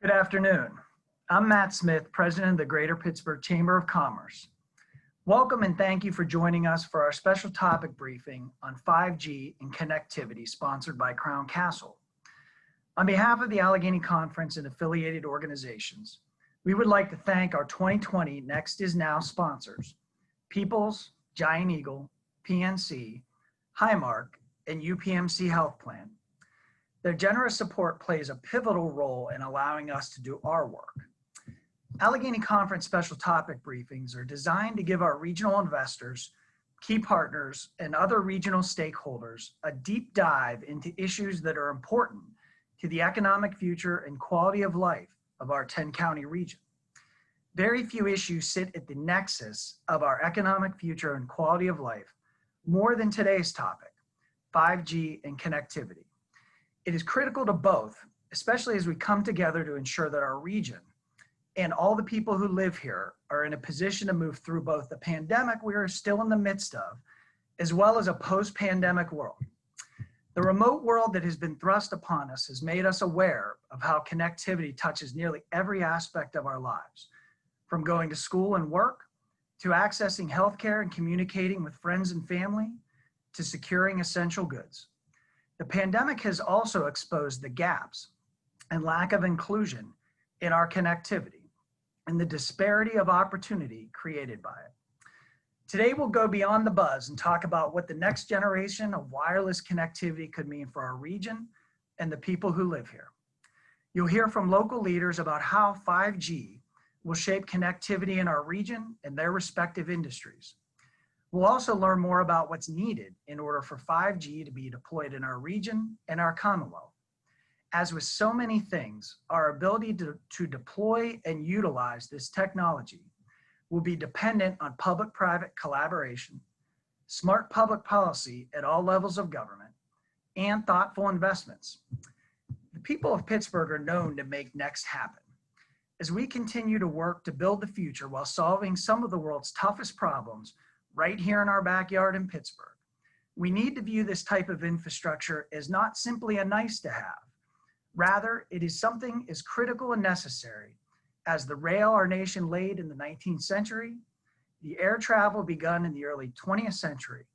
Good afternoon. I'm Matt Smith, President of the Greater Pittsburgh Chamber of Commerce. Welcome and thank you for joining us for our special topic briefing on 5G and connectivity sponsored by Crown Castle. On behalf of the Allegheny Conference and affiliated organizations, we would like to thank our 2020 Next Is Now sponsors, Peoples, Giant Eagle, PNC, Highmark, and UPMC Health Plan. Their generous support plays a pivotal role in allowing us to do our work. Allegheny Conference special topic briefings are designed to give our regional investors, key partners, and other regional stakeholders a deep dive into issues that are important to the economic future and quality of life of our 10-county region. Very few issues sit at the nexus of our economic future and quality of life more than today's topic, 5G and connectivity. It is critical to both, especially as we come together to ensure that our region and all the people who live here are in a position to move through both the pandemic we are still in the midst of, as well as a post-pandemic world. The remote world that has been thrust upon us has made us aware of how connectivity touches nearly every aspect of our lives, from going to school and work, to accessing healthcare and communicating with friends and family, to securing essential goods. The pandemic has also exposed the gaps and lack of inclusion in our connectivity and the disparity of opportunity created by it. Today, we'll go beyond the buzz and talk about what the next generation of wireless connectivity could mean for our region and the people who live here. You'll hear from local leaders about how 5G will shape connectivity in our region and their respective industries. We'll also learn more about what's needed in order for 5G to be deployed in our region and our Commonwealth. As with so many things, our ability to deploy and utilize this technology will be dependent on public-private collaboration, smart public policy at all levels of government, and thoughtful investments. The people of Pittsburgh are known to make next happen. As we continue to work to build the future while solving some of the world's toughest problems right here in our backyard in Pittsburgh, we need to view this type of infrastructure as not simply a nice to have. Rather, it is something as critical and necessary as the rail our nation laid in the 19th century, the air travel begun in the early 20th century,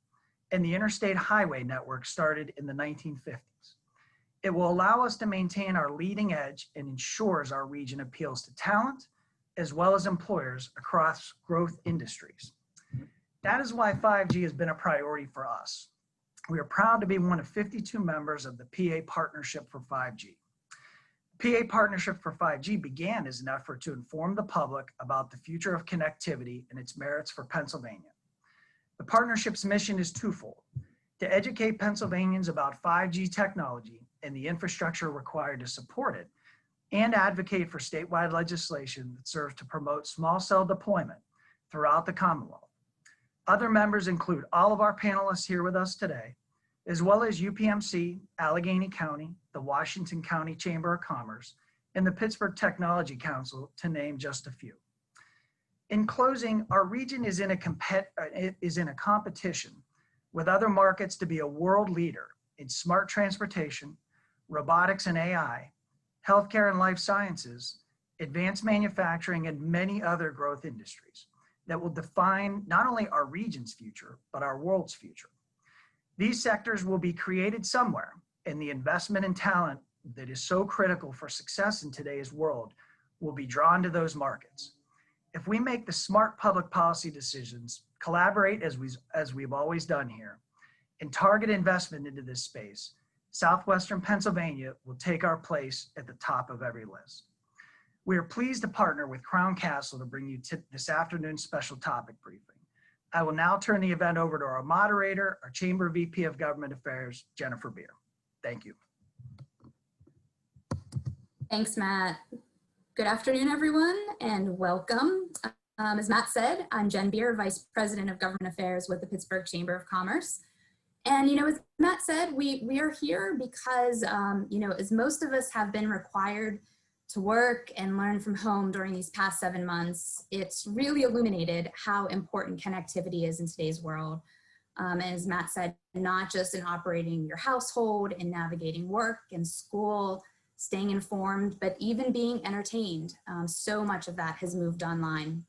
and the interstate highway network started in the 1950s. It will allow us to maintain our leading edge and ensures our region appeals to talent as well as employers across growth industries. That is why 5G has been a priority for us. We are proud to be one of 52 members of the PA Partnership for 5G. The PA Partnership for 5G began as an effort to inform the public about the future of connectivity and its merits for Pennsylvania. The partnership's mission is twofold: to educate Pennsylvanians about 5G technology and the infrastructure required to support it, and advocate for statewide legislation that serves to promote small cell deployment throughout the Commonwealth. Other members include all of our panelists here with us today, as well as UPMC, Allegheny County, the Washington County Chamber of Commerce, and the Pittsburgh Technology Council, to name just a few. In closing, our region is in a competition with other markets to be a world leader in smart transportation, robotics and AI, healthcare and life sciences, advanced manufacturing, and many other growth industries that will define not only our region's future, but our world's future. These sectors will be created somewhere, and the investment and talent that is so critical for success in today's world will be drawn to those markets. If we make the smart public policy decisions, collaborate as we've always done here, and target investment into this space, Southwestern Pennsylvania will take our place at the top of every list. We are pleased to partner with Crown Castle to bring you this afternoon's special topic briefing. I will now turn the event over to our moderator, our Chamber VP of Government Affairs, Jennifer Beer. Thank you. Thanks, Matt. Good afternoon, everyone, and welcome. As Matt said, I'm Jen Beer, Vice President of Government Affairs with the Pittsburgh Chamber of Commerce. And, as Matt said, we are here because, as most of us have been required to work and learn from home during these past 7 months, it's really illuminated how important connectivity is in today's world. As Matt said, not just in operating your household and navigating work and school, staying informed, but even being entertained. So much of that has moved online.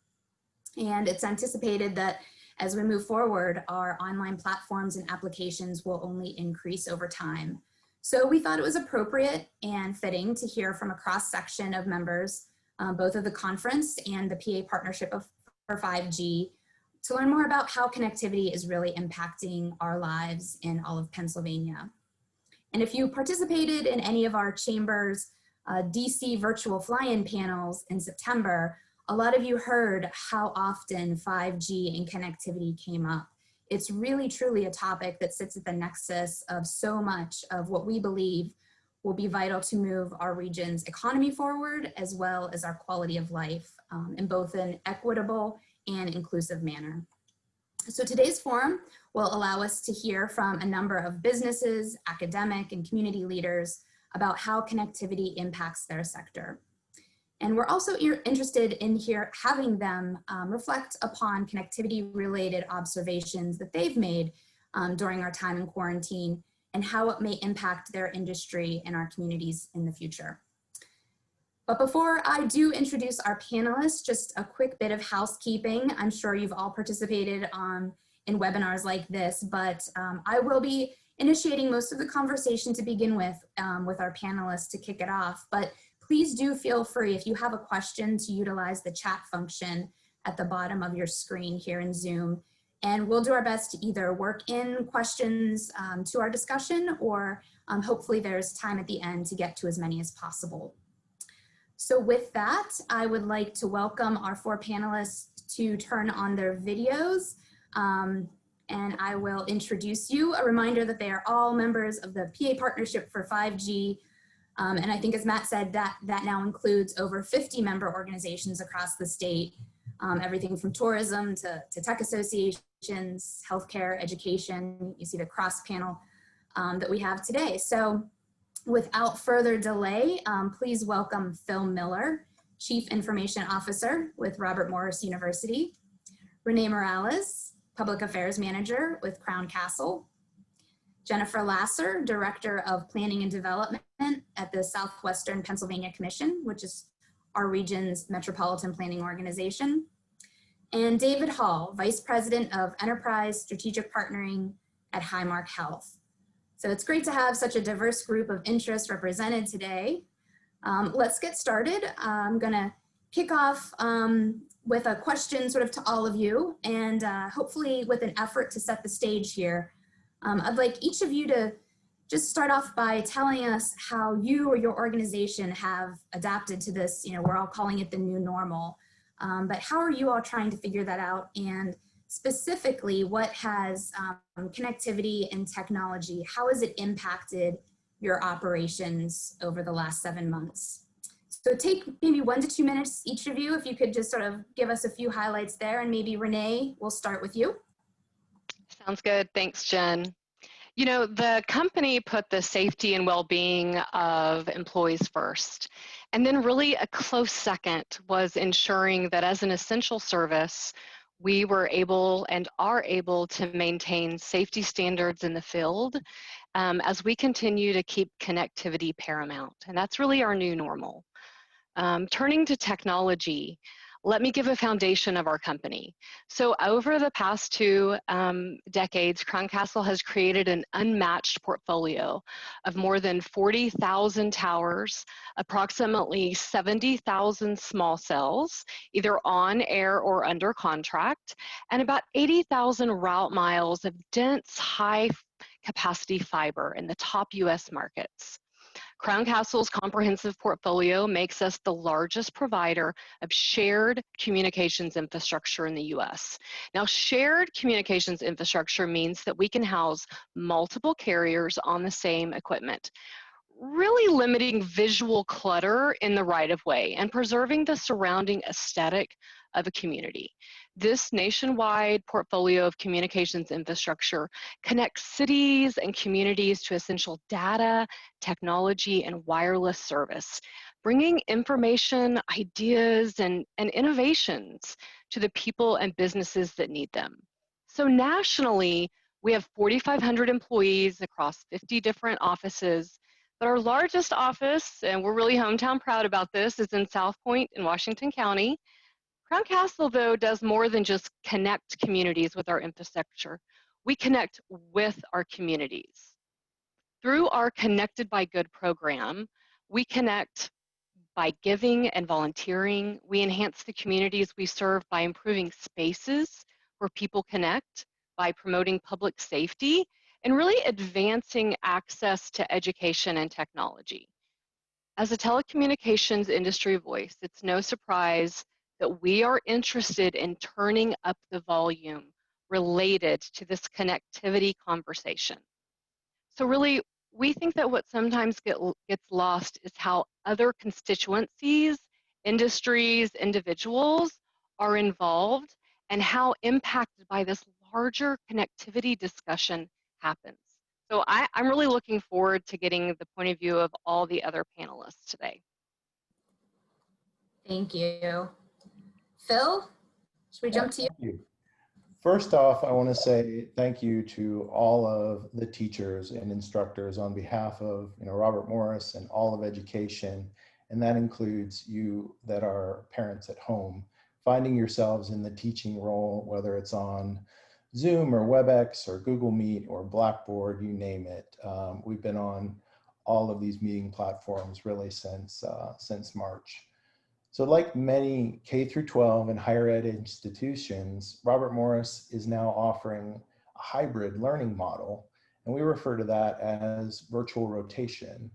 And it's anticipated that as we move forward, our online platforms and applications will only increase over time. So we thought it was appropriate and fitting to hear from a cross-section of members, both of the conference and the PA Partnership for 5G, to learn more about how connectivity is really impacting our lives in all of Pennsylvania. And if you participated in any of our Chamber's DC virtual fly-in panels in September, a lot of you heard how often 5G and connectivity came up. It's really, truly a topic that sits at the nexus of so much of what we believe will be vital to move our region's economy forward, as well as our quality of life in both an equitable and inclusive manner. So today's forum will allow us to hear from a number of businesses, academic, and community leaders about how connectivity impacts their sector. And we're also interested in having them reflect upon connectivity-related observations that they've made during our time in quarantine and how it may impact their industry and our communities in the future. But before I do introduce our panelists, just a quick bit of housekeeping. I'm sure you've all participated in webinars like this, but I will be initiating most of the conversation to begin with our panelists to kick it off. But please do feel free, if you have a question, to utilize the chat function at the bottom of your screen here in Zoom. And we'll do our best to either work in questions to our discussion, or hopefully there's time at the end to get to as many as possible. So with that, I would like to welcome our four panelists to turn on their videos. And I will introduce you. A reminder that they are all members of the PA Partnership for 5G. And I think, as Matt said, that now includes over 50 member organizations across the state, everything from tourism to tech associations, healthcare, education. You see the cross panel that we have today. So without further delay, please welcome Phil Miller, Chief Information Officer with Robert Morris University, Renee Morales, Public Affairs Manager with Crown Castle, Jennifer Lasser, Director of Planning and Development at the Southwestern Pennsylvania Commission, which is our region's metropolitan planning organization, and David Hall, Vice President of Enterprise Strategic Partnering at Highmark Health. So it's great to have such a diverse group of interests represented today. Let's get started. I'm gonna kick off with a question sort of to all of you, and hopefully with an effort to set the stage here. I'd like each of you to just start off by telling us how you or your organization have adapted to this. You know, we're all calling it the new normal, but how are you all trying to figure that out? And specifically, what has connectivity and technology, how has it impacted your operations over the last 7 months? So take maybe 1 to 2 minutes, each of you, if you could just sort of give us a few highlights there, and maybe Renee, we'll start with you. Sounds good. Thanks, Jen. You know, the company put the safety and well-being of employees first. And then really a close second was ensuring that as an essential service, we were able and are able to maintain safety standards in the field as we continue to keep connectivity paramount. And that's really our new normal. Turning to technology, let me give a foundation of our company. So over the past 2 decades, Crown Castle has created an unmatched portfolio of more than 40,000 towers, approximately 70,000 small cells, either on air or under contract, and about 80,000 route miles of dense, high capacity fiber in the top US markets. Crown Castle's comprehensive portfolio makes us the largest provider of shared communications infrastructure in the US. Now, shared communications infrastructure means that we can house multiple carriers on the same equipment, really limiting visual clutter in the right-of-way and preserving the surrounding aesthetic of a community. This nationwide portfolio of communications infrastructure connects cities and communities to essential data, technology, and wireless service, bringing information, ideas, and innovations to the people and businesses that need them. So nationally, we have 4,500 employees across 50 different offices, But our largest office, and we're really hometown proud about this, is in South Point in Washington County. Crown Castle, though, does more than just connect communities with our infrastructure. We connect with our communities. Through our Connected by Good program, we connect by giving and volunteering. We enhance the communities we serve by improving spaces where people connect, by promoting public safety, and really advancing access to education and technology. As a telecommunications industry voice, it's no surprise that we are interested in turning up the volume related to this connectivity conversation. So really, we think that what sometimes gets lost is how other constituencies, industries, individuals are involved and how impacted by this larger connectivity discussion happens. So I'm really looking forward to getting the point of view of all the other panelists today. Thank you. Phil, should we jump to you? Thank you. First off, I want to say thank you to all of the teachers and instructors on behalf of Robert Morris and all of education, and that includes you that are parents at home, finding yourselves in the teaching role, whether it's on Zoom or WebEx or Google Meet or Blackboard, you name it. We've been on all of these meeting platforms really since March. So like many K through 12 and higher ed institutions, Robert Morris is now offering a hybrid learning model, and we refer to that as virtual rotation.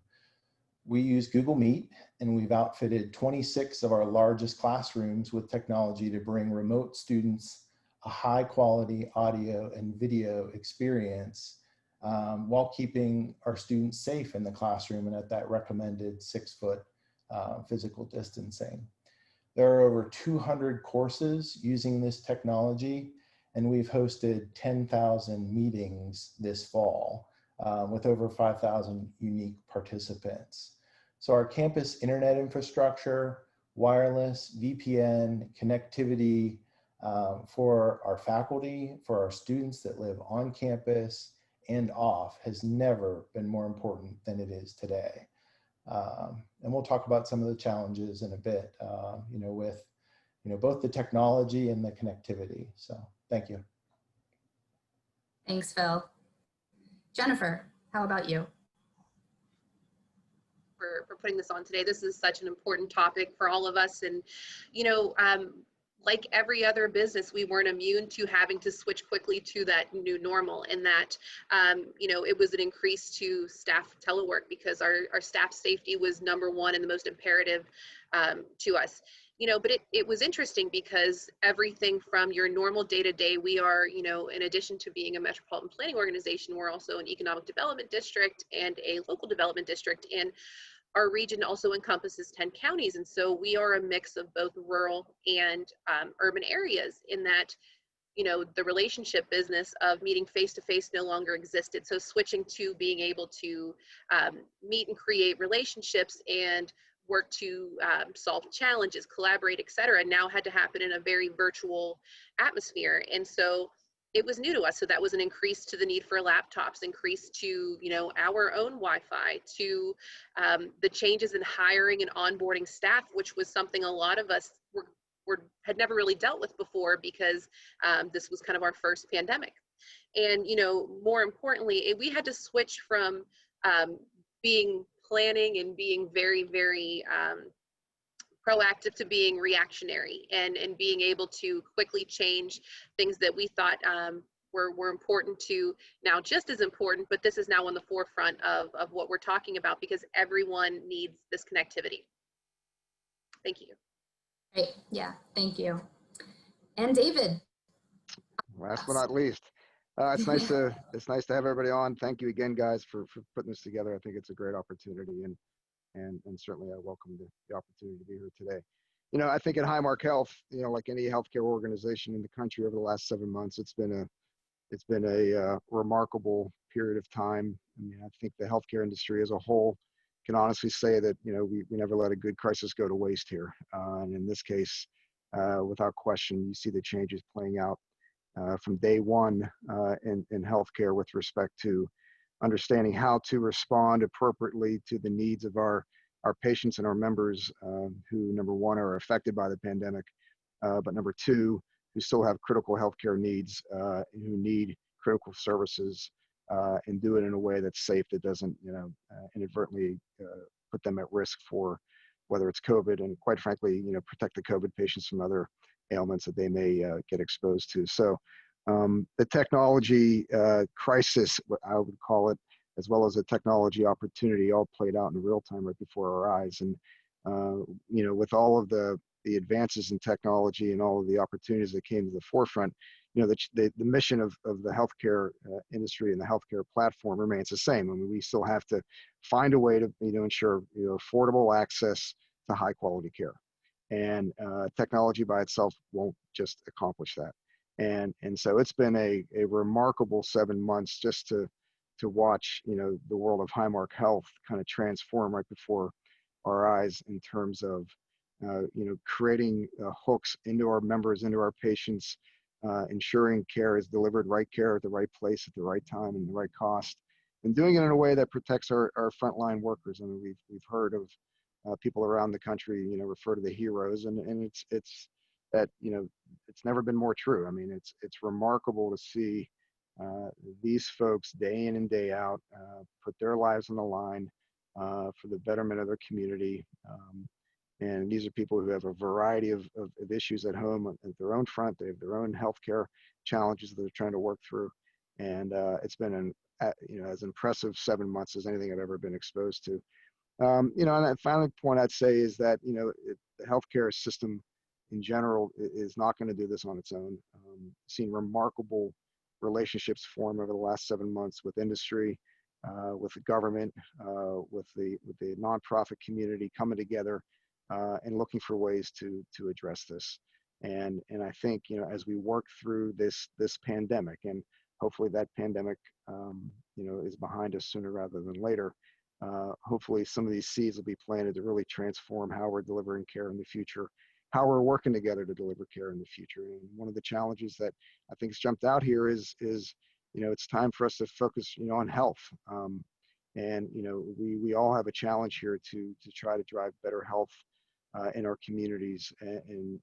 We use Google Meet, and we've outfitted 26 of our largest classrooms with technology to bring remote students a high quality audio and video experience while keeping our students safe in the classroom and at that recommended 6-foot physical distancing. There are over 200 courses using this technology, and we've hosted 10,000 meetings this fall with over 5,000 unique participants. So our campus internet infrastructure, wireless, VPN, connectivity for our faculty, for our students that live on campus and off has never been more important than it is today. And we'll talk about some of the challenges in a bit, with both the technology and the connectivity. So thank you. Thanks, Phil. Jennifer, how about you? For putting this on today. This is such an important topic for all of us. And, like every other business, we weren't immune to having to switch quickly to that new normal, and that, it was an increase to staff telework because our staff safety was #1 and the most imperative to us. But it was interesting because everything from your normal day-to-day, we are, in addition to being a metropolitan planning organization, we're also an economic development district and a local development district. And our region also encompasses 10 counties. And so we are a mix of both rural and urban areas in that, the relationship business of meeting face-to-face no longer existed. So switching to being able to meet and create relationships and work to solve challenges, collaborate, et cetera, now had to happen in a very virtual atmosphere. And so it was new to us. So that was an increase to the need for laptops, increase to, our own Wi-Fi, to the changes in hiring and onboarding staff, which was something a lot of us had never really dealt with before because this was kind of our first pandemic. And, more importantly, we had to switch from being planning and being very, very proactive to being reactionary and being able to quickly change things that we thought were important to now just as important, but this is now on the forefront of what we're talking about because everyone needs this connectivity. Thank you. Great, yeah, thank you. And David. Last but not least, it's nice to have everybody on. Thank you again, guys, for putting this together. I think it's a great opportunity, and certainly I welcome the opportunity to be here today. I think at Highmark Health, like any healthcare organization in the country over the last 7 months, it's been a remarkable period of time. I mean, I think the healthcare industry as a whole can honestly say that, we never let a good crisis go to waste here. And in this case, without question, you see the changes playing out from day one in healthcare with respect to understanding how to respond appropriately to the needs of our patients and our members who, number one, are affected by the pandemic, but number two, who still have critical healthcare needs and who need critical services, and do it in a way that's safe, that doesn't, inadvertently put them at risk for whether it's COVID, and quite frankly, protect the COVID patients from other ailments that they may get exposed to. So the technology crisis, what I would call it, as well as the technology opportunity, all played out in real time right before our eyes. And with all of the advances in technology and all of the opportunities that came to the forefront, the mission of the healthcare industry and the healthcare platform remains the same. I mean, we still have to find a way to ensure affordable access to high quality care, and technology by itself won't just accomplish that. And so it's been a remarkable 7 months just to watch the world of Highmark Health kind of transform right before our eyes, in terms of creating hooks into our members, into our patients, ensuring care is delivered, right care at the right place at the right time and the right cost, and doing it in a way that protects our frontline workers. I mean, we've heard of people around the country, refer to the heroes, and it's that, it's never been more true. I mean, it's remarkable to see these folks day in and day out put their lives on the line for the betterment of their community. And these are people who have a variety of issues at home at their own front. They have their own healthcare challenges that they're trying to work through. And it's been as impressive 7 months as anything I've ever been exposed to. And the final point I'd say is that, the healthcare system in general is not going to do this on its own. Seen remarkable relationships form over the last 7 months with industry, with the government, with the nonprofit community coming together and looking for ways to address this. And I think, as we work through this pandemic, and hopefully that pandemic, is behind us sooner rather than later, hopefully some of these seeds will be planted to really transform how we're delivering care in the future, how we're working together to deliver care in the future. And one of the challenges that I think has jumped out here is it's time for us to focus, on health. And we all have a challenge here to try to drive better health in our communities, and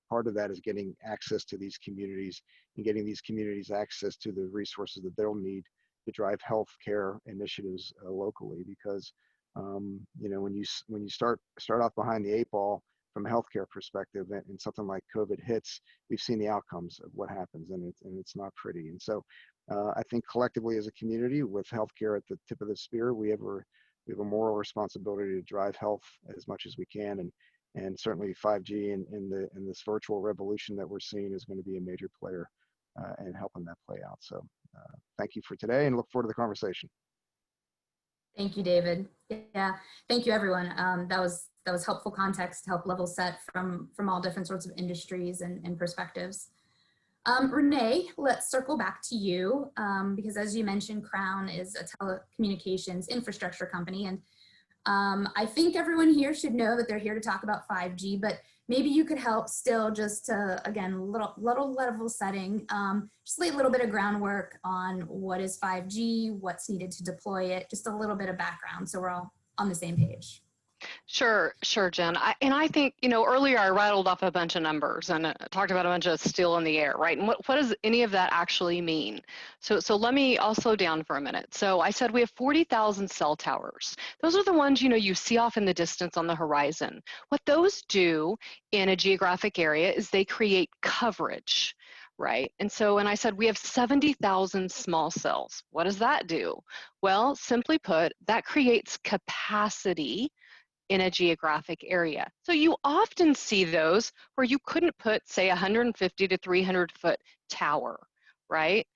part of that is getting access to these communities and getting these communities access to the resources that they'll need to drive health care initiatives locally. Because when you start off behind the 8 ball from a healthcare perspective, and something like COVID hits, we've seen the outcomes of what happens, and it's not pretty. And so I think collectively as a community, with healthcare at the tip of the spear, we have a moral responsibility to drive health as much as we can, and certainly 5G and this virtual revolution that we're seeing is going to be a major player in helping that play out. So thank you for today, and look forward to the conversation. Thank you, David. Yeah, thank you, everyone. That was helpful context to help level set from all different sorts of industries and perspectives. Renee, let's circle back to you, because as you mentioned, Crown is a telecommunications infrastructure company, and I think everyone here should know that they're here to talk about 5G, but maybe you could help still just to, again, little level setting, just lay a little bit of groundwork on what is 5G, what's needed to deploy it, just a little bit of background so we're all on the same page. Sure, Jen. I think, earlier I rattled off a bunch of numbers and talked about a bunch of still in the air, right? And what does any of that actually mean? So I'll slow down for a minute. So I said we have 40,000 cell towers. Those are the ones, you see off in the distance on the horizon. What those do in a geographic area is they create coverage, right? And I said we have 70,000 small cells. What does that do? Well, simply put, that creates capacity in a geographic area. So you often see those where you couldn't put, say, 150 to 300 foot tower, right?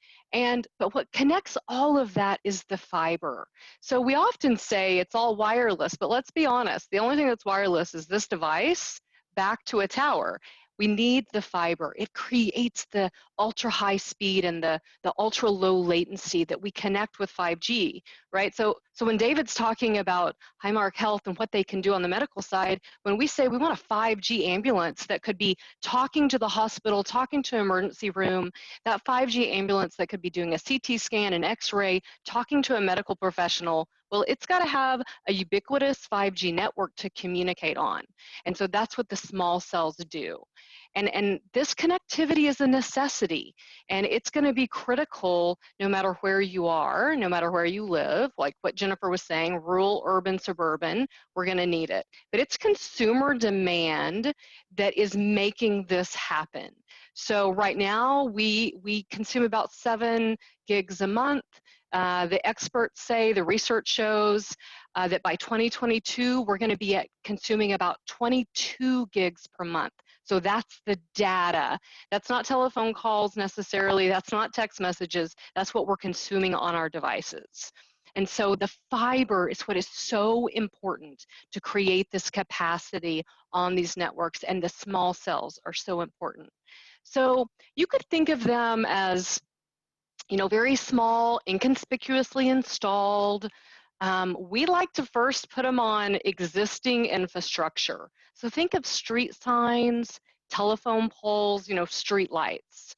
But what connects all of that is the fiber. So we often say it's all wireless, but let's be honest, the only thing that's wireless is this device back to a tower. We need the fiber. It creates the ultra high speed and the ultra low latency that we connect with 5G, right? So when David's talking about Highmark Health and what they can do on the medical side, when we say we want a 5G ambulance that could be talking to the hospital, talking to an emergency room, that 5G ambulance that could be doing a CT scan, an X-ray, talking to a medical professional, well, it's got to have a ubiquitous 5G network to communicate on. And so that's what the small cells do. And this connectivity is a necessity, and it's going to be critical no matter where you are, no matter where you live, like what Jennifer was saying, rural, urban, suburban, we're going to need it. But it's consumer demand that is making this happen. So right now, we consume about 7 gigs a month. The experts say, the research shows that by 2022, we're going to be consuming about 22 gigs per month. So that's the data. That's not telephone calls necessarily. That's not text messages. That's what we're consuming on our devices. And so the fiber is what is so important to create this capacity on these networks, and the small cells are so important. So you could think of them as, you know, very small, inconspicuously installed. We like to first put them on existing infrastructure. So think of street signs, telephone poles, you know, street lights.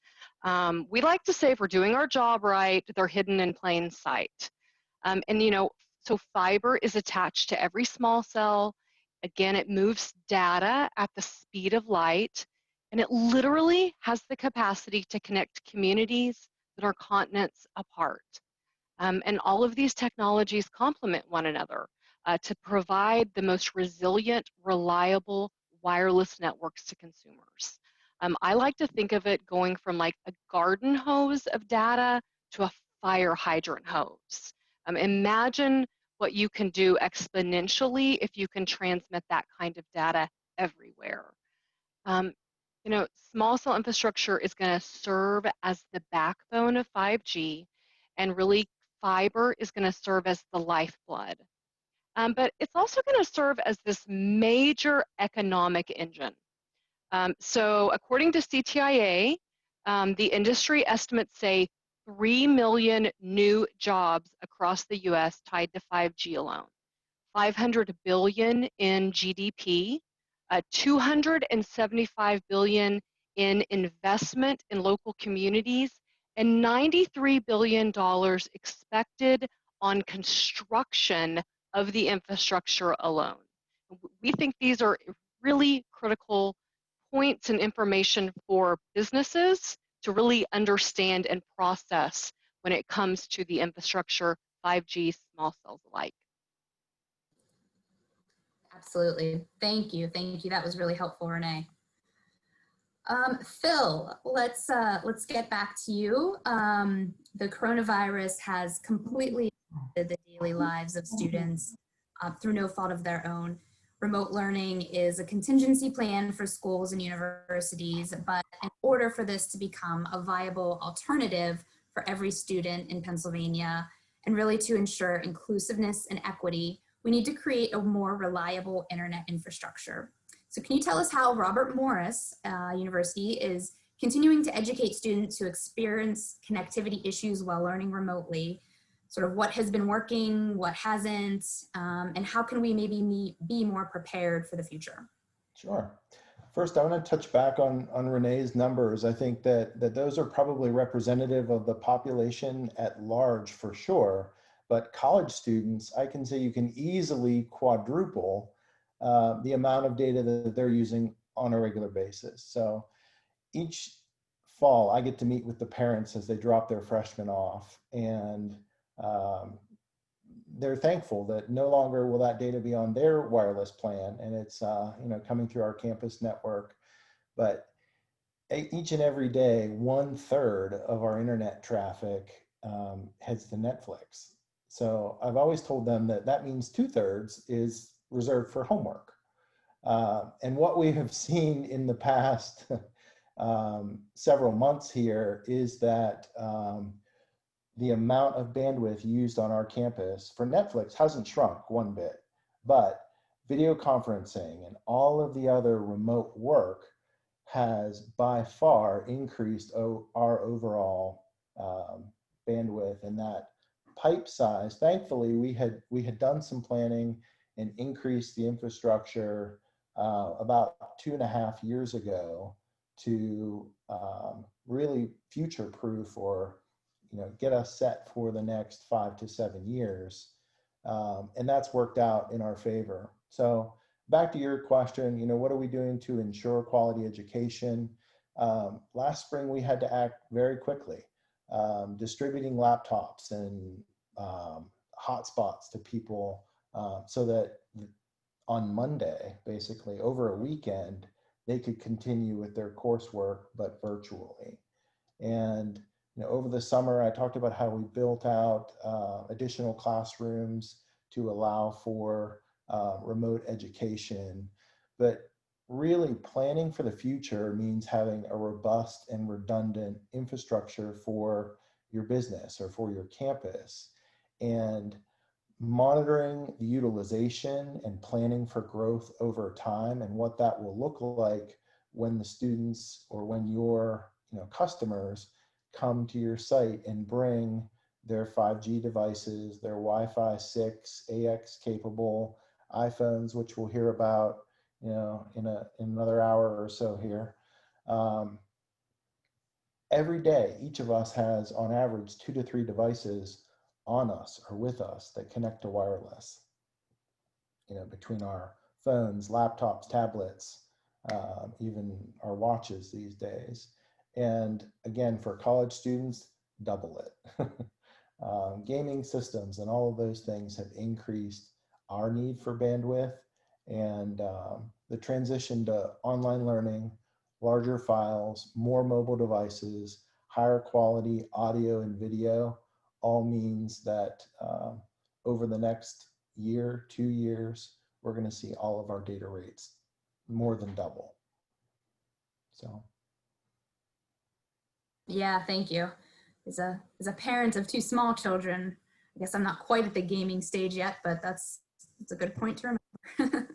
We like to say if we're doing our job right, they're hidden in plain sight. And you know, so fiber is attached to every small cell. Again, it moves data at the speed of light, and it literally has the capacity to connect communities that are continents apart. And all of these technologies complement one another to provide the most resilient, reliable wireless networks to consumers. I like to think of it going from like a garden hose of data to a fire hydrant hose. Imagine what you can do exponentially if you can transmit that kind of data everywhere. You know, small cell infrastructure is going to serve as the backbone of 5G, and really fiber is going to serve as the lifeblood. But it's also going to serve as this major economic engine. So according to CTIA, the industry estimates say 3 million new jobs across the US tied to 5G alone, 500 billion in GDP, 275 billion in investment in local communities, and $93 billion expected on construction of the infrastructure alone. We think these are really critical points and information for businesses to really understand and process when it comes to the infrastructure, 5G, small cells alike. Absolutely. Thank you. Thank you. That was really helpful, Renee. Phil, let's get back to you. The coronavirus has completely affected the daily lives of students through no fault of their own. Remote learning is a contingency plan for schools and universities, but in order for this to become a viable alternative for every student in Pennsylvania, and really to ensure inclusiveness and equity, we need to create a more reliable internet infrastructure. So can you tell us how Robert Morris University is continuing to educate students who experience connectivity issues while learning remotely, sort of what has been working, what hasn't, and how can we maybe be more prepared for the future? Sure. First, I want to touch back on Renee's numbers. I think that those are probably representative of the population at large for sure, but college students, I can say you can easily quadruple the amount of data that they're using on a regular basis. So each fall, I get to meet with the parents as they drop their freshmen off, and they're thankful that no longer will that data be on their wireless plan, and it's you know, coming through our campus network. But each and every day, 1/3 of our internet traffic heads to Netflix. So I've always told them that that means 2/3 is reserved for homework. And what we have seen in the past several months here is that the amount of bandwidth used on our campus for Netflix hasn't shrunk one bit, but video conferencing and all of the other remote work has by far increased our overall bandwidth, and that pipe size, thankfully, we had done some planning and increased the infrastructure about 2.5 years ago to really future-proof, or get us set for the next 5 to 7 years, and that's worked out in our favor. So back to your question, what are we doing to ensure quality education? Last spring, we had to act very quickly, distributing laptops and hotspots to people so that on Monday, basically over a weekend, they could continue with their coursework, but virtually. And over the summer, I talked about how we built out additional classrooms to allow for remote education. But really planning for the future means having a robust and redundant infrastructure for your business or for your campus, and monitoring the utilization and planning for growth over time and what that will look like when the students or when your customers come to your site and bring their 5G devices, their Wi-Fi 6, AX capable iPhones, which we'll hear about in another hour or so here. Every day, each of us has on average 2 to 3 devices on us or with us that connect to wireless, between our phones, laptops, tablets, even our watches these days. And again, for college students, double it. Gaming systems and all of those things have increased our need for bandwidth, and the transition to online learning, larger files, more mobile devices, higher quality audio and video, all means that over the next year, 2 years, we're going to see all of our data rates more than double. So. Yeah, thank you. As a parent of 2 small children, I guess I'm not quite at the gaming stage yet, but that's a good point to remember.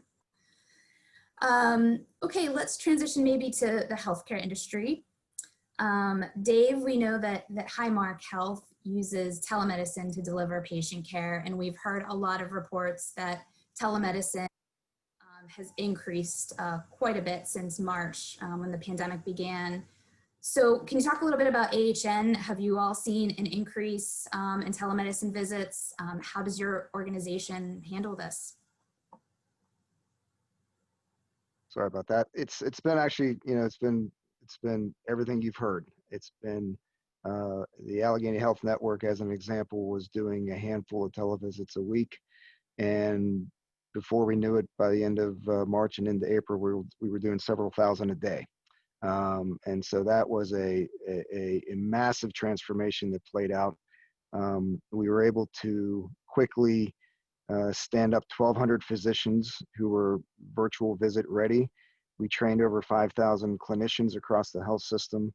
Okay, let's transition maybe to the healthcare industry. Dave, we know that Highmark Health uses telemedicine to deliver patient care, and we've heard a lot of reports that telemedicine has increased quite a bit since March when the pandemic began. So can you talk a little bit about AHN? Have you all seen an increase in telemedicine visits? How does your organization handle this? Sorry about that. It's been actually, it's been everything you've heard. It's been the Allegheny Health Network, as an example, was doing a handful of televisits a week, and before we knew it, by the end of March and into April, we were doing several thousand a day. And so that was a massive transformation that played out. We were able to quickly stand up 1,200 physicians who were virtual visit ready. We trained over 5,000 clinicians across the health system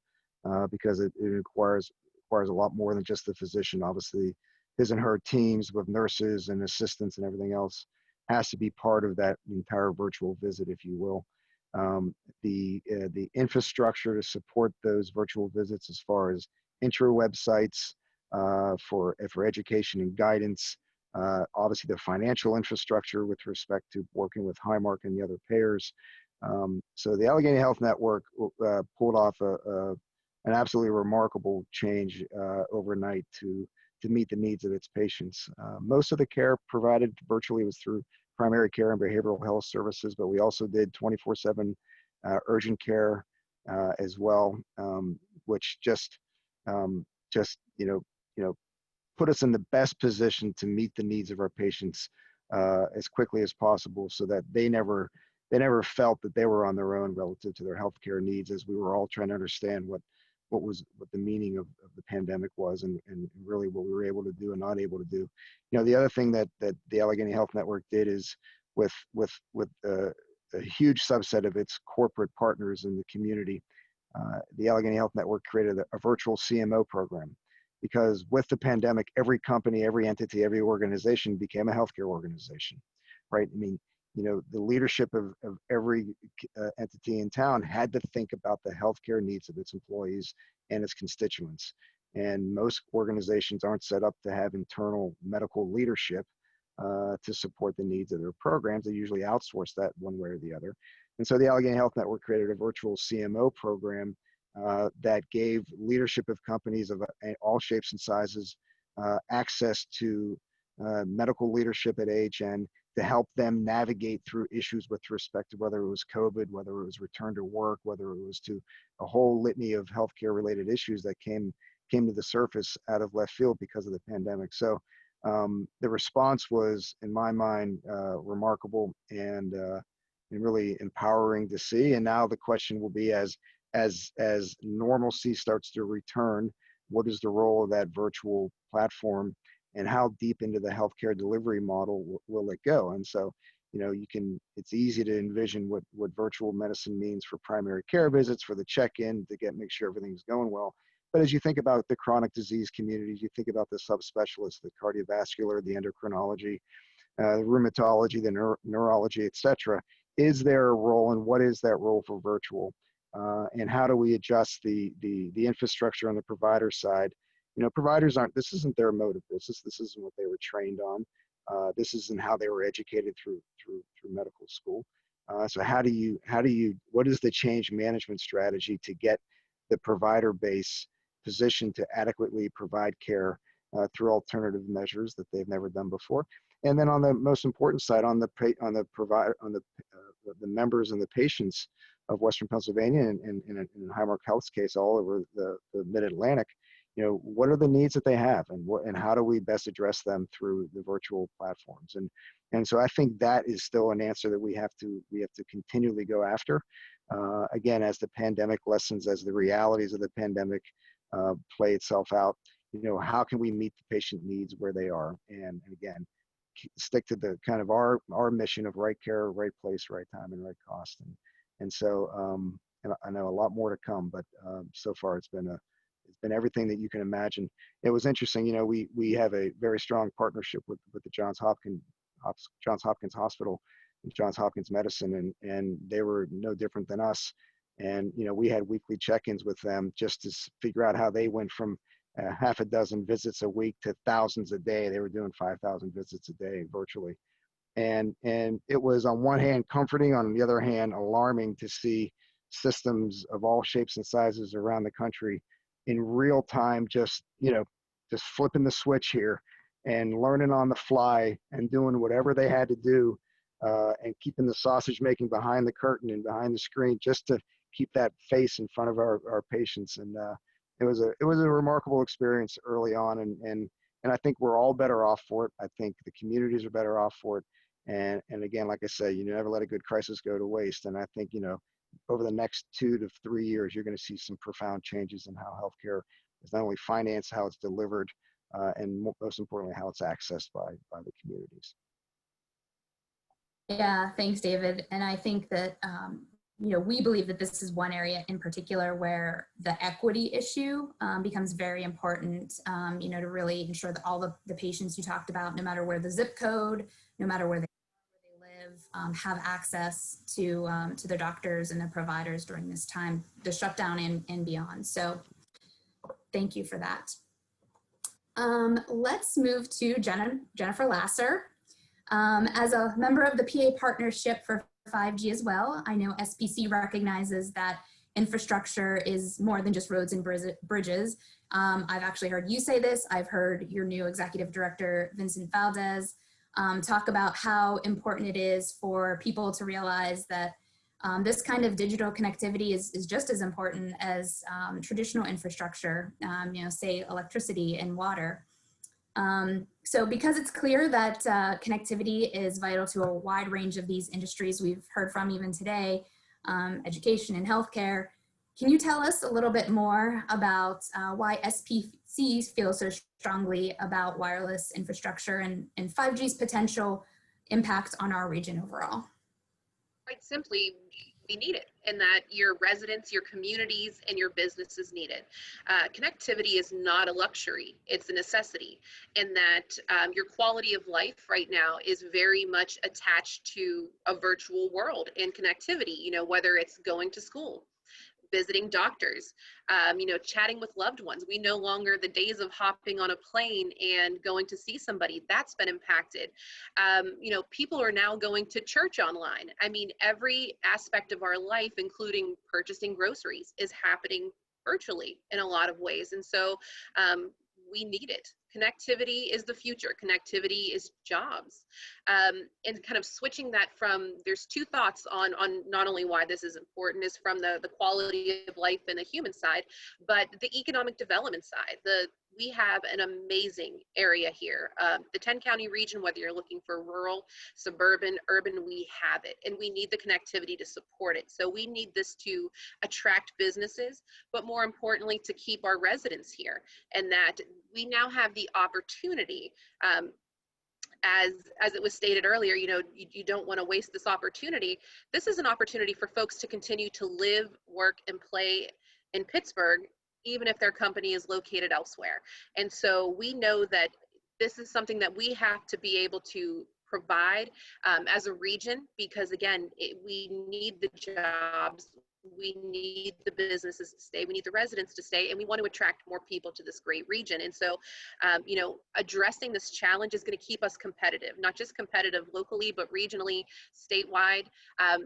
because it requires a lot more than just the physician. Obviously, his and her teams with nurses and assistants and everything else has to be part of that entire virtual visit, if you will. The infrastructure to support those virtual visits, as far as intro websites for education and guidance, obviously the financial infrastructure with respect to working with Highmark and the other payers. So the Allegheny Health Network pulled off an absolutely remarkable change overnight to meet the needs of its patients. Most of the care provided virtually was through primary care and behavioral health services, but we also did 24/7 urgent care as well, which just put us in the best position to meet the needs of our patients as quickly as possible, so that they never felt that they were on their own relative to their healthcare needs, as we were all trying to understand what the meaning of the pandemic was, and really what we were able to do and not able to do. The other thing that the Allegheny Health Network did is with a huge subset of its corporate partners in the community, the Allegheny Health Network created a virtual CMO program, because with the pandemic, every company, every entity, every organization became a healthcare organization, right? I mean, the leadership of every entity in town had to think about the healthcare needs of its employees and its constituents. And most organizations aren't set up to have internal medical leadership to support the needs of their programs. They usually outsource that one way or the other. And so the Allegheny Health Network created a virtual CMO program that gave leadership of companies of all shapes and sizes access to medical leadership at AHN to help them navigate through issues with respect to whether it was COVID, whether it was return to work, whether it was to a whole litany of healthcare related issues that came to the surface out of left field because of the pandemic. So the response was, in my mind, remarkable and really empowering to see. And now the question will be, as normalcy starts to return, what is the role of that virtual platform, and how deep into the healthcare delivery model will it go? And so, it's easy to envision what virtual medicine means for primary care visits, for the check-in, to make sure everything's going well. But as you think about the chronic disease communities, you think about the subspecialists, the cardiovascular, the endocrinology, the rheumatology, the neurology, et cetera. Is there a role, and what is that role for virtual? And how do we adjust the infrastructure on the provider side? Providers this isn't their mode of business. This isn't what they were trained on. This isn't how they were educated through medical school. So what is the change management strategy to get the provider base positioned to adequately provide care through alternative measures that they've never done before? And then on the most important side, on the members and the patients of Western Pennsylvania and in Highmark Health's case, all over the Mid-Atlantic, what are the needs that they have, and how do we best address them through the virtual platforms? And so I think that is still an answer that we have to continually go after. Again, as the pandemic lessens, as the realities of the pandemic play itself out, how can we meet the patient needs where they are? And again, stick to the kind of our mission of right care, right place, right time, and right cost. And so and I know a lot more to come, but so far it's been everything that you can imagine. It was interesting, we have a very strong partnership with the Johns Hopkins Hospital and Johns Hopkins Medicine, and they were no different than us. And we had weekly check-ins with them just to figure out how they went from half a dozen visits a week to thousands a day. They were doing 5,000 visits a day virtually. And it was, on one hand, comforting, on the other hand, alarming to see systems of all shapes and sizes around the country in real time, just flipping the switch here and learning on the fly and doing whatever they had to do, and keeping the sausage making behind the curtain and behind the screen, just to keep that face in front of our patients. And it was a remarkable experience early on, and I think we're all better off for it. I think the communities are better off for it. And again, like I said, you never let a good crisis go to waste. And I think, over the next 2 to 3 years, you're going to see some profound changes in how healthcare is not only financed, how it's delivered, and most importantly, how it's accessed by the communities. Yeah, thanks, David. And I think that, we believe that this is one area in particular where the equity issue becomes very important, to really ensure that all the patients you talked about, no matter where the zip code, no matter where they live, have access to their doctors and their providers during this time, the shutdown and beyond. So thank you for that. Let's move to Jennifer Lasser. As a member of the PA Partnership for 5G as well, I know SPC recognizes that infrastructure is more than just roads and bridges. I've actually heard you say this. I've heard your new Executive Director, Vincent Valdez, talk about how important it is for people to realize that this kind of digital connectivity is just as important as traditional infrastructure, say electricity and water. So because it's clear that connectivity is vital to a wide range of these industries we've heard from even today, education and healthcare, can you tell us a little bit more about why SPC feels so strongly about wireless infrastructure and 5G's potential impact on our region overall? Quite simply, we need it, and that your residents, your communities, and your businesses need it. Connectivity is not a luxury, it's a necessity, and that your quality of life right now is very much attached to a virtual world and connectivity, you know, whether it's going to school, visiting doctors, you know, chatting with loved ones. We no longer, the days of hopping on a plane and going to see somebody, that's been impacted. You know, people are now going to church online. I mean, every aspect of our life, including purchasing groceries, is happening virtually in a lot of ways. And so we need it. Connectivity is the future. Connectivity is jobs. And kind of switching that from, there's two thoughts on not only why this is important, is from the quality of life and the human side, but the economic development side. We have an amazing area here. The 10-county region, whether you're looking for rural, suburban, urban, we have it, and we need the connectivity to support it. So we need this to attract businesses, but more importantly, to keep our residents here, and that we now have the opportunity, as it was stated earlier, you know, you don't want to waste this opportunity. This is an opportunity for folks to continue to live, work, and play in Pittsburgh, even if their company is located elsewhere. And so we know that this is something that we have to be able to provide as a region, because again, we need the jobs, we need the businesses to stay, we need the residents to stay, and we want to attract more people to this great region. And so, you know, addressing this challenge is going to keep us competitive, not just competitive locally, but regionally, statewide,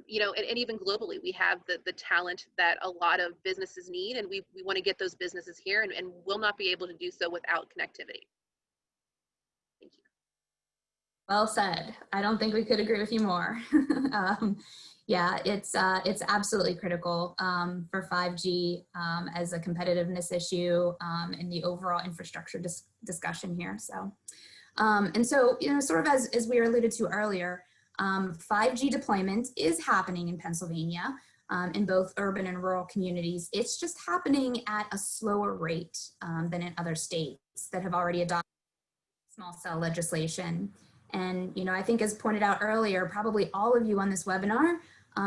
you know, and even globally. We have the talent that a lot of businesses need, and we want to get those businesses here, and will not be able to do so without connectivity. Thank you. Well said. I don't think we could agree with you more. Yeah, it's absolutely critical for 5G as a competitiveness issue in the overall infrastructure discussion here. So, and so, you know, sort of as we alluded to earlier, 5G deployment is happening in Pennsylvania in both urban and rural communities. It's just happening at a slower rate than in other states that have already adopted small cell legislation. And, you know, I think as pointed out earlier, probably all of you on this webinar,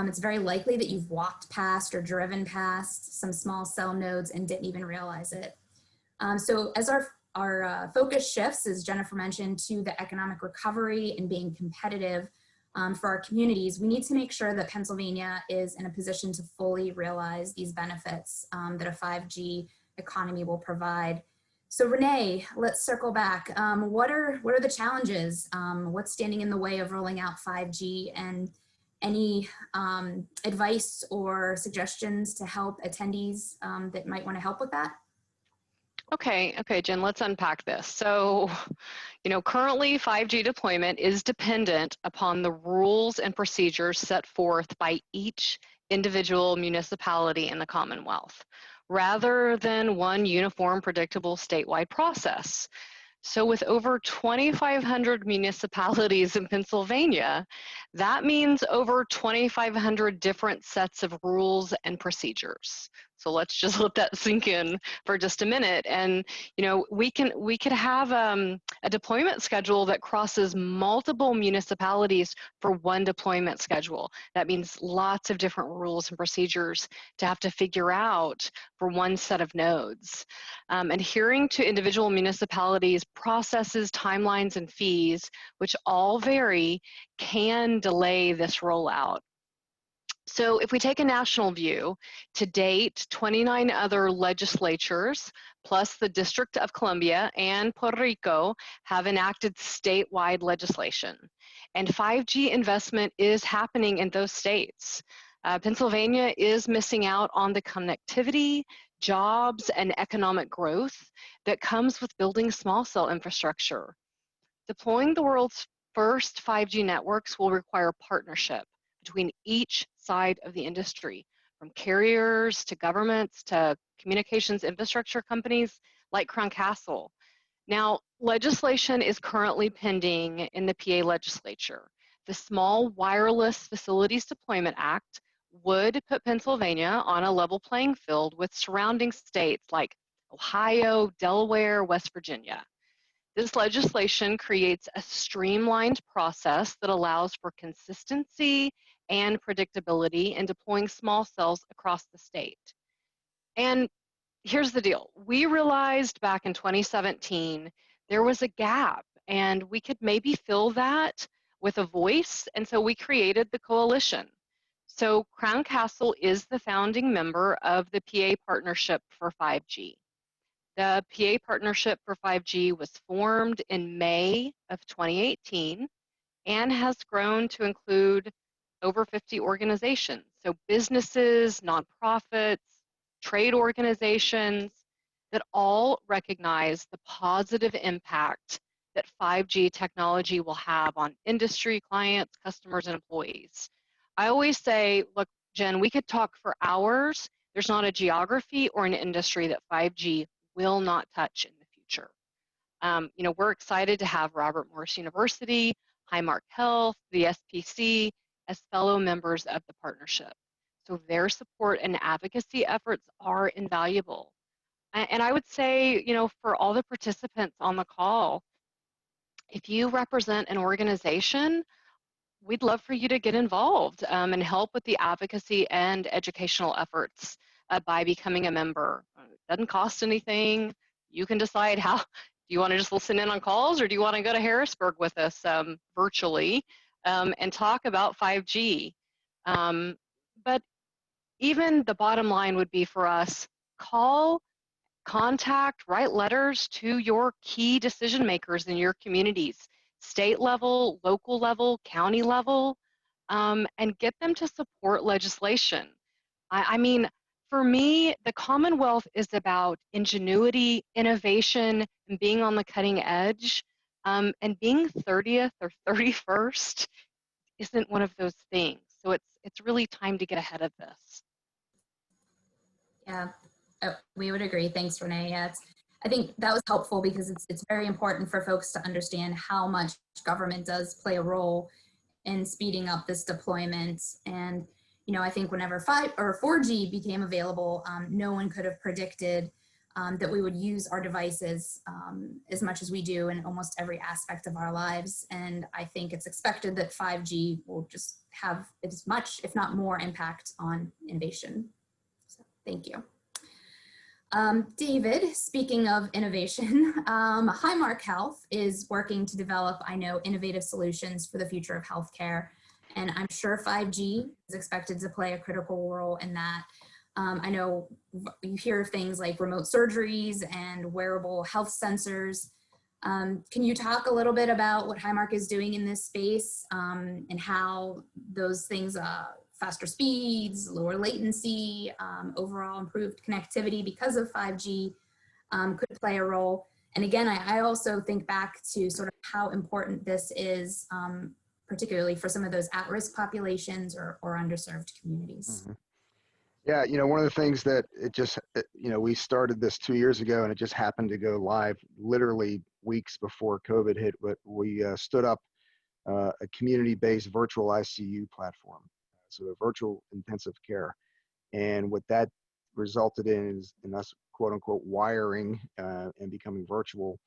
it's very likely that you've walked past or driven past some small cell nodes and didn't even realize it. So as our focus shifts, as Jennifer mentioned, to the economic recovery and being competitive for our communities, we need to make sure that Pennsylvania is in a position to fully realize these benefits that a 5G economy will provide. So Renee, let's circle back. What are the challenges? What's standing in the way of rolling out 5G, and any advice or suggestions to help attendees that might want to help with that? Okay, Jen, let's unpack this. So, you know, currently 5G deployment is dependent upon the rules and procedures set forth by each individual municipality in the Commonwealth, rather than one uniform, predictable statewide process. So with over 2,500 municipalities in Pennsylvania, that means over 2,500 different sets of rules and procedures. So let's just let that sink in for just a minute. And, you know, we could have a deployment schedule that crosses multiple municipalities for one deployment schedule. That means lots of different rules and procedures to have to figure out for one set of nodes. Adhering to individual municipalities' processes, timelines, and fees, which all vary, can delay this rollout. So if we take a national view, to date, 29 other legislatures, plus the District of Columbia and Puerto Rico, have enacted statewide legislation. And 5G investment is happening in those states. Pennsylvania is missing out on the connectivity, jobs, and economic growth that comes with building small cell infrastructure. Deploying the world's first 5G networks will require partnership between each side of the industry, from carriers to governments to communications infrastructure companies like Crown Castle. Now, legislation is currently pending in the PA legislature. The Small Wireless Facilities Deployment Act would put Pennsylvania on a level playing field with surrounding states like Ohio, Delaware, West Virginia. This legislation creates a streamlined process that allows for consistency and predictability in deploying small cells across the state. And here's the deal. We realized back in 2017 there was a gap, and we could maybe fill that with a voice, and so we created the coalition. So Crown Castle is the founding member of the PA Partnership for 5G. The PA Partnership for 5G was formed in May of 2018 and has grown to include over 50 organizations. So businesses, nonprofits, trade organizations that all recognize the positive impact that 5G technology will have on industry, clients, customers, and employees. I always say, look, Jen, we could talk for hours. There's not a geography or an industry that 5G will not touch in the future. We're excited to have Robert Morris University, Highmark Health, the SPC as fellow members of the partnership. So their support and advocacy efforts are invaluable. And I would say, for all the participants on the call, if you represent an organization, we'd love for you to get involved and help with the advocacy and educational efforts by becoming a member. It doesn't cost anything. You can decide how. Do you want to just listen in on calls, or do you want to go to Harrisburg with us virtually and talk about 5G? But even the bottom line would be for us, contact, write letters to your key decision makers in your communities, state level, local level, county level, and get them to support legislation. I mean, for me, the Commonwealth is about ingenuity, innovation, and being on the cutting edge. And being 30th or 31st isn't one of those things. So it's really time to get ahead of this. Yeah, we would agree. Thanks, Renee. Yeah, I think that was helpful because it's very important for folks to understand how much government does play a role in speeding up this deployment. And I think whenever 4G became available, no one could have predicted that we would use our devices as much as we do in almost every aspect of our lives. And I think it's expected that 5G will just have as much, if not more, impact on innovation. So thank you. David, speaking of innovation, Highmark Health is working to develop, innovative solutions for the future of healthcare. And I'm sure 5G is expected to play a critical role in that. I know you hear of things like remote surgeries and wearable health sensors. Can you talk a little bit about what Highmark is doing in this space and how those things, faster speeds, lower latency, overall improved connectivity because of 5G could play a role? And again, I also think back to sort of how important this is, particularly for some of those at-risk populations or underserved communities. Mm-hmm. Yeah, one of the things that we started this 2 years ago, and it just happened to go live literally weeks before COVID hit, but we stood up a community-based virtual ICU platform, so a virtual intensive care. And what that resulted in is in us, quote unquote, wiring and becoming virtual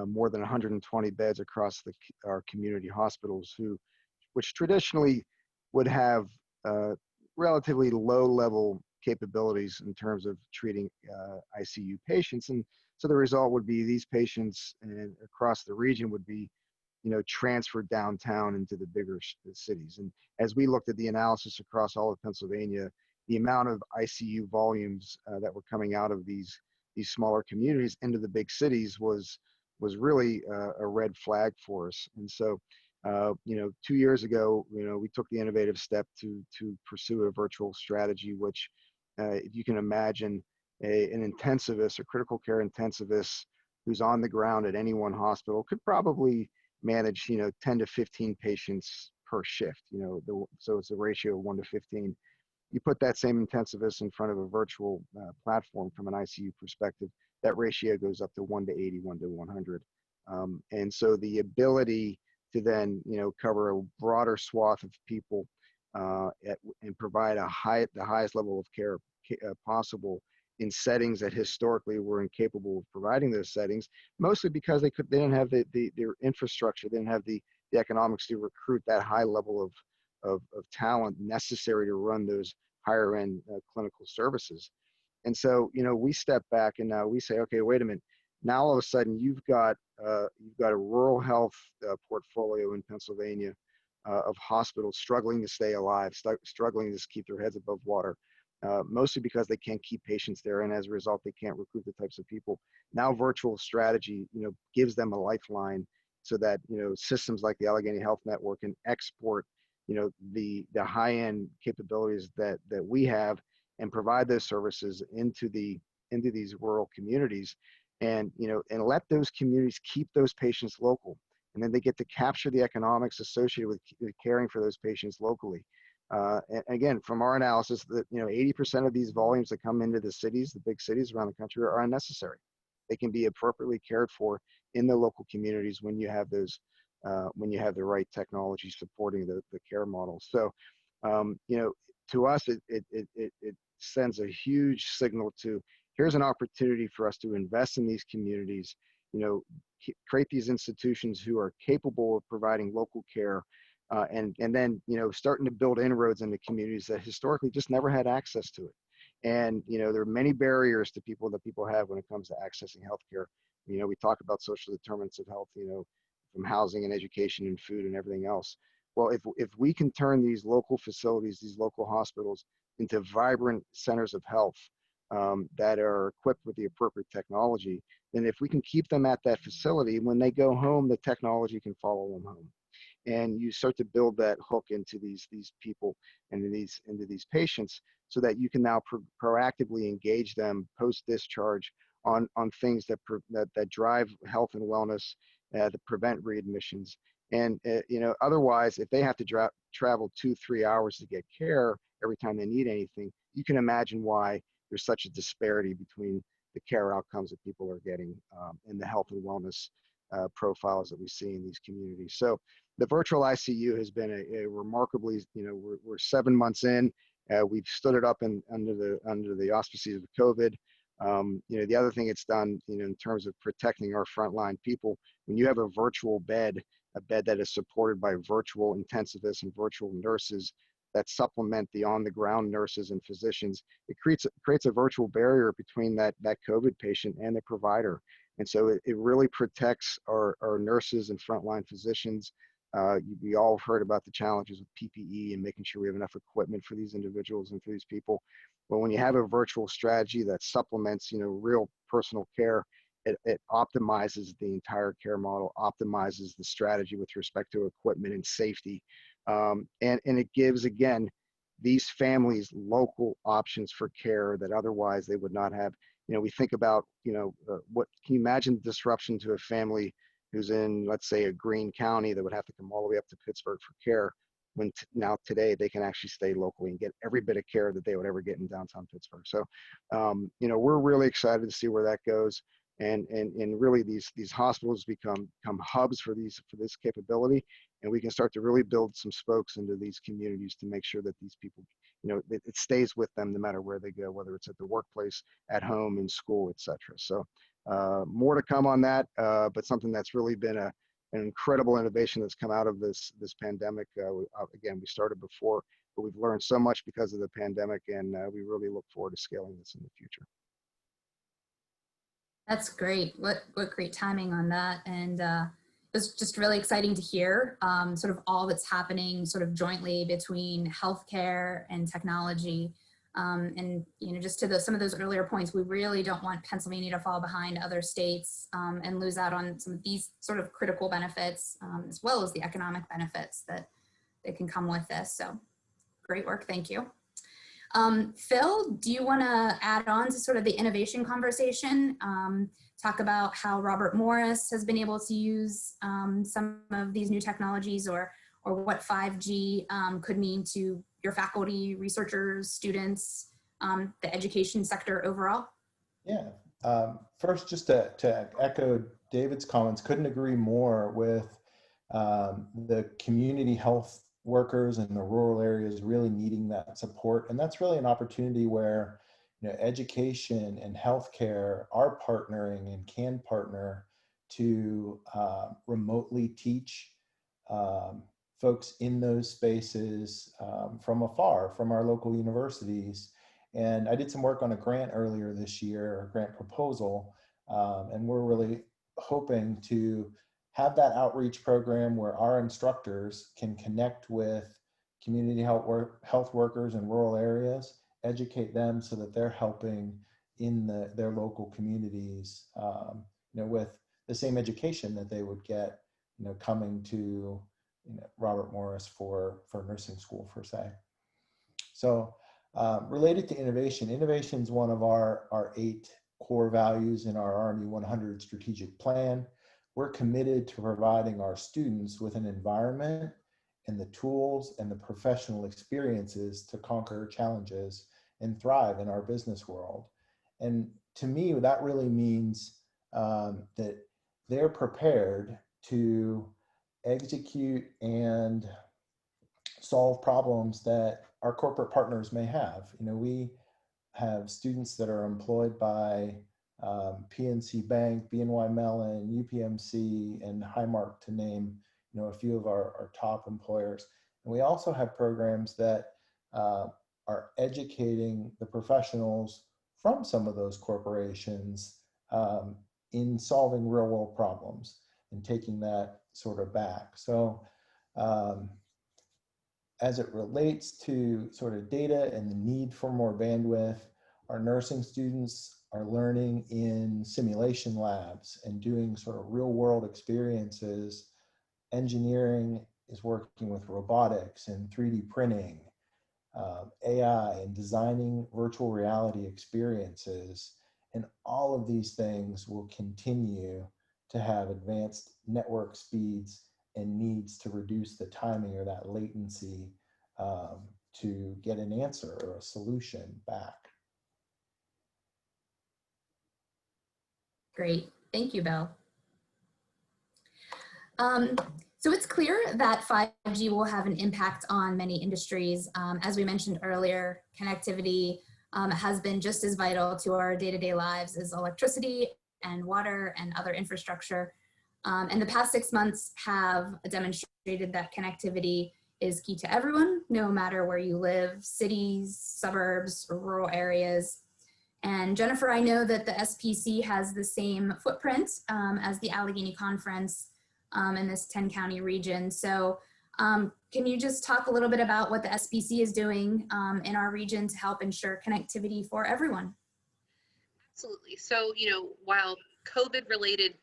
more than 120 beds across our community hospitals, which traditionally would have relatively low level capabilities in terms of treating ICU patients. And so the result would be these patients across the region would be transferred downtown into the bigger cities. And as we looked at the analysis across all of Pennsylvania, the amount of ICU volumes that were coming out of these smaller communities into the big cities was really a red flag for us. And so 2 years ago, we took the innovative step to pursue a virtual strategy, which if you can imagine an intensivist or critical care intensivist who's on the ground at any one hospital could probably manage 10 to 15 patients per shift, so it's a ratio of 1 to 15. You put that same intensivist in front of a virtual platform from an ICU perspective, that ratio goes up to 1 to 80, 1 to 100. And so the ability to then cover a broader swath of people and provide the highest level of care possible in settings that historically were incapable of providing those settings, mostly because they didn't have their infrastructure, they didn't have the economics to recruit that high level of talent necessary to run those higher end clinical services. And so, we step back and now we say, okay, wait a minute. Now all of a sudden you've got a rural health portfolio in Pennsylvania of hospitals struggling to stay alive, struggling to keep their heads above water, mostly because they can't keep patients there, and as a result, they can't recruit the types of people. Now, virtual strategy, gives them a lifeline, so that systems like the Allegheny Health Network can export, the high-end capabilities that we have, and provide those services into these rural communities, and and let those communities keep those patients local. And then they get to capture the economics associated with caring for those patients locally. And again, from our analysis, that 80% of these volumes that come into the cities, the big cities around the country, are unnecessary. They can be appropriately cared for in the local communities when you have those, when you have the right technology supporting the care model. So, to us, it sends a huge signal to, here's an opportunity for us to invest in these communities, create these institutions who are capable of providing local care, and then starting to build inroads into communities that historically just never had access to it. And there are many barriers to people have when it comes to accessing healthcare. We talk about social determinants of health, from housing and education and food and everything else. Well, if we can turn these local facilities, these local hospitals, into vibrant centers of health that are equipped with the appropriate technology, then if we can keep them at that facility, when they go home, the technology can follow them home. And you start to build that hook into these people and into these patients, so that you can now proactively engage them post-discharge on things that drive health and wellness, that prevent readmissions. And otherwise, if they have to travel 2-3 hours to get care every time they need anything, you can imagine why there's such a disparity between the care outcomes that people are getting and the health and wellness profiles that we see in these communities. So the virtual ICU has been a remarkably, we're 7 months in. We've stood it up under the auspices of COVID. The other thing it's done, in terms of protecting our frontline people, when you have a virtual bed, a bed that is supported by virtual intensivists and virtual nurses that supplement the on-the-ground nurses and physicians, it creates a virtual barrier between that COVID patient and the provider. And so it really protects our nurses and frontline physicians. We all heard about the challenges with PPE and making sure we have enough equipment for these individuals and for these people. But when you have a virtual strategy that supplements, real personal care, it optimizes the entire care model, optimizes the strategy with respect to equipment and safety. And it gives, again, these families local options for care that otherwise they would not have. We think about, what can you imagine the disruption to a family who's in, let's say, a green county that would have to come all the way up to Pittsburgh for care, when now today they can actually stay locally and get every bit of care that they would ever get in downtown Pittsburgh. So, we're really excited to see where that goes. And really these hospitals become hubs for this capability, and we can start to really build some spokes into these communities to make sure that these people, it stays with them no matter where they go, whether it's at the workplace, at home, in school, etc. So more to come on that, but something that's really been an incredible innovation that's come out of this pandemic. Again, we started before, but we've learned so much because of the pandemic, and we really look forward to scaling this in the future. That's great. What great timing on that. And it was just really exciting to hear sort of all that's happening sort of jointly between healthcare and technology. And, just to some of those earlier points, we really don't want Pennsylvania to fall behind other states and lose out on some of these sort of critical benefits, as well as the economic benefits that can come with this. So great work. Thank you. Phil, do you want to add on to sort of the innovation conversation? Talk about how Robert Morris has been able to use some of these new technologies, or what 5G could mean to your faculty, researchers, students, the education sector overall? Yeah. First, just to echo David's comments, couldn't agree more with the community health workers in the rural areas really needing that support. And that's really an opportunity where, education and healthcare are partnering and can partner to remotely teach folks in those spaces from afar, from our local universities. And I did some work on a grant earlier this year, a grant proposal, and we're really hoping to have that outreach program where our instructors can connect with community health workers in rural areas, educate them so that they're helping in their local communities, with the same education that they would get, coming to, Robert Morris for nursing school, per se. So related to innovation is one of our 8 core values in our Army 100 strategic plan. We're committed to providing our students with an environment and the tools and the professional experiences to conquer challenges and thrive in our business world. And to me, that really means that they're prepared to execute and solve problems that our corporate partners may have. We have students that are employed by PNC Bank, BNY Mellon, UPMC, and Highmark, to name a few of our top employers. And we also have programs that are educating the professionals from some of those corporations in solving real world problems and taking that sort of back. So as it relates to sort of data and the need for more bandwidth, our nursing students are learning in simulation labs and doing sort of real world experiences. Engineering is working with robotics and 3D printing, AI, and designing virtual reality experiences. And all of these things will continue to have advanced network speeds and needs to reduce the timing or that latency to get an answer or a solution back. Great, thank you, Bill. So it's clear that 5G will have an impact on many industries. As we mentioned earlier, connectivity has been just as vital to our day-to-day lives as electricity and water and other infrastructure. And the past 6 months have demonstrated that connectivity is key to everyone, no matter where you live, cities, suburbs, or rural areas. And Jennifer, I know that the SPC has the same footprint as the Allegheny Conference in this 10-county region. So can you just talk a little bit about what the SPC is doing in our region to help ensure connectivity for everyone? Absolutely. So, while COVID-related,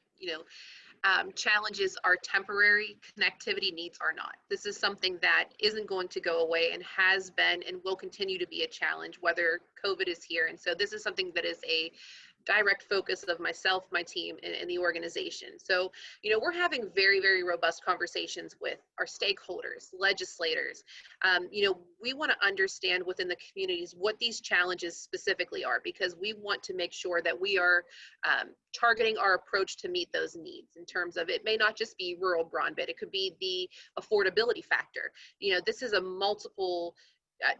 challenges are temporary, connectivity needs are not. This is something that isn't going to go away and has been and will continue to be a challenge, whether COVID is here. And so this is something that is a direct focus of myself, my team, and the organization. So, we're having very, very robust conversations with our stakeholders, legislators. We want to understand within the communities what these challenges specifically are, because we want to make sure that we are targeting our approach to meet those needs in terms of, it may not just be rural broadband, it could be the affordability factor. This is a multiple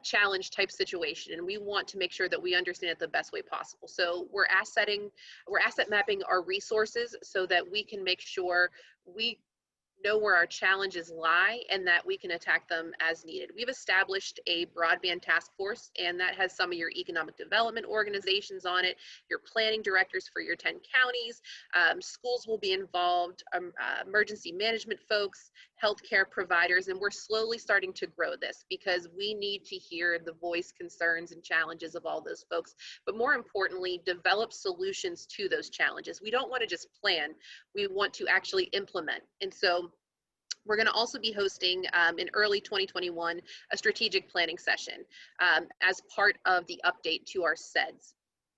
challenge type situation, and we want to make sure that we understand it the best way possible. So we're asset mapping our resources so that we can make sure we know where our challenges lie and that we can attack them as needed. We've established a broadband task force, and that has some of your economic development organizations on it, your planning directors for your 10 counties, schools will be involved, emergency management folks, healthcare providers, and we're slowly starting to grow this because we need to hear the voice, concerns, and challenges of all those folks, but more importantly, develop solutions to those challenges. We don't want to just plan, we want to actually implement. And so we're going to also be hosting in early 2021 a strategic planning session as part of the update to our SEDS.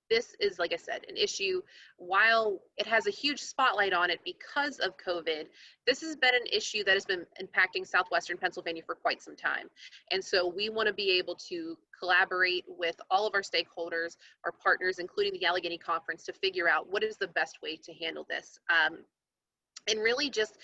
This is, like I said, an issue. While it has a huge spotlight on it because of COVID, this has been an issue that has been impacting Southwestern Pennsylvania for quite some time. And so we want to be able to collaborate with all of our stakeholders, our partners, including the Allegheny Conference, to figure out what is the best way to handle this. And really just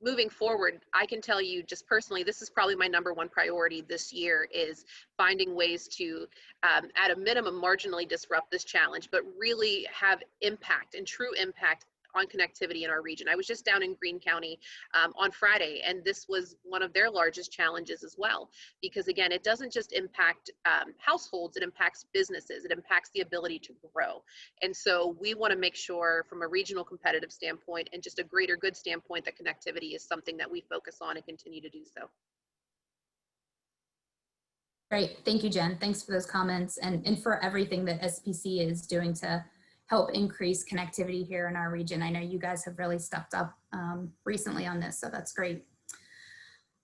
moving forward, I can tell you just personally, this is probably my #1 priority this year, is finding ways to, at a minimum, marginally disrupt this challenge, but really have impact and true impact connectivity in our region. I was just down in Greene County on Friday, and this was one of their largest challenges as well, because again, it doesn't just impact households, it impacts businesses, it impacts the ability to grow. And so we want to make sure from a regional competitive standpoint and just a greater good standpoint that connectivity is something that we focus on and continue to do so. Great, thank you, Jen. Thanks for those comments and for everything that SPC is doing to help increase connectivity here in our region. I know you guys have really stepped up recently on this, so that's great.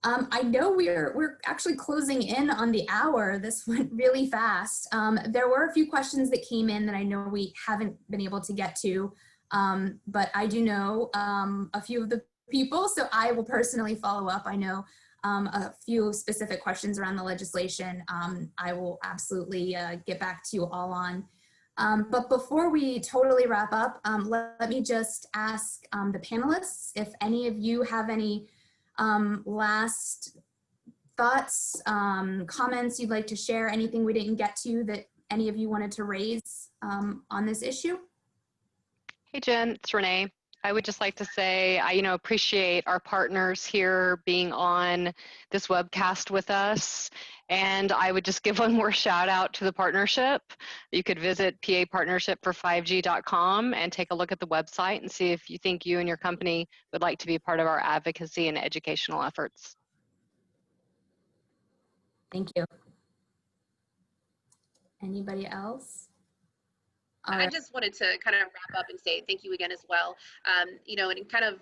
I know we're actually closing in on the hour. This went really fast. There were a few questions that came in that I know we haven't been able to get to, but I do know a few of the people, so I will personally follow up. I know a few specific questions around the legislation. I will absolutely get back to you all on. But before we totally wrap up, let me just ask the panelists if any of you have any last thoughts, comments you'd like to share, anything we didn't get to that any of you wanted to raise on this issue. Hey, Jen, it's Renee. I would just like to say, I appreciate our partners here being on this webcast with us. And I would just give one more shout out to the partnership. You could visit papartnershipfor5g.com and take a look at the website and see if you think you and your company would like to be part of our advocacy and educational efforts. Thank you. Anybody else? I just wanted to kind of wrap up and say thank you again as well. And kind of,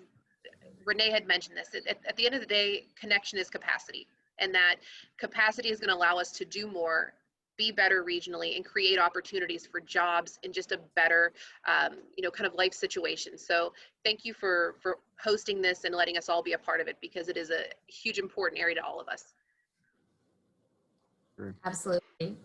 Renee had mentioned this, at the end of the day, connection is capacity, and that capacity is going to allow us to do more, be better regionally, and create opportunities for jobs and just a better, kind of life situation. So thank you for hosting this and letting us all be a part of it, because it is a huge, important area to all of us. Absolutely.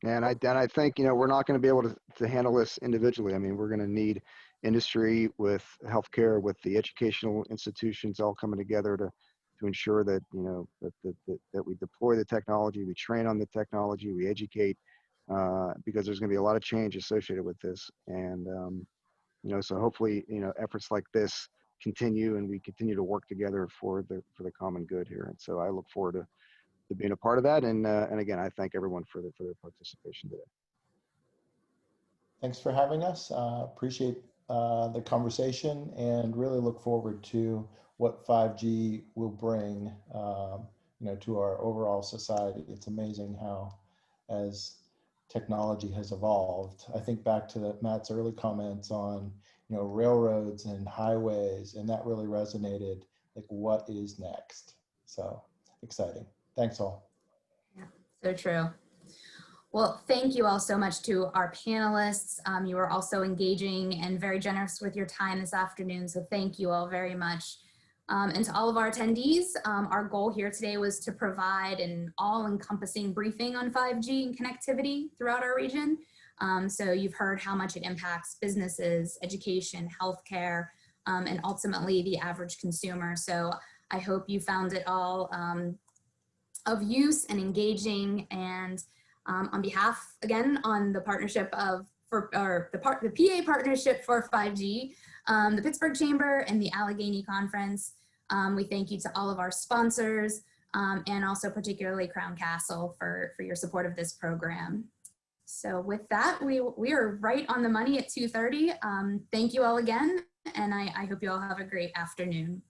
And I think, we're not going to be able to handle this individually. I mean, we're going to need industry with healthcare, with the educational institutions all coming together to ensure that, that we deploy the technology, we train on the technology, we educate, because there's going to be a lot of change associated with this. And, so hopefully, efforts like this continue and we continue to work together for the common good here. And so I look forward to being a part of that. And again, I thank everyone for their participation today. Thanks for having us. Appreciate the conversation and really look forward to what 5G will bring, to our overall society. It's amazing how, as technology has evolved, I think back to Matt's early comments on, railroads and highways, and that really resonated, like what is next? So exciting. Thanks all. Yeah, so true. Well, thank you all so much to our panelists. You were also engaging and very generous with your time this afternoon. So thank you all very much. And to all of our attendees, our goal here today was to provide an all-encompassing briefing on 5G and connectivity throughout our region. So you've heard how much it impacts businesses, education, healthcare, and ultimately the average consumer. So I hope you found it all of use and engaging. And on behalf, again, on the partnership the PA Partnership for 5G, the Pittsburgh Chamber and the Allegheny Conference, we thank you to all of our sponsors and also particularly Crown Castle for your support of this program. So with that, we are right on the money at 2:30. Thank you all again, and I hope you all have a great afternoon.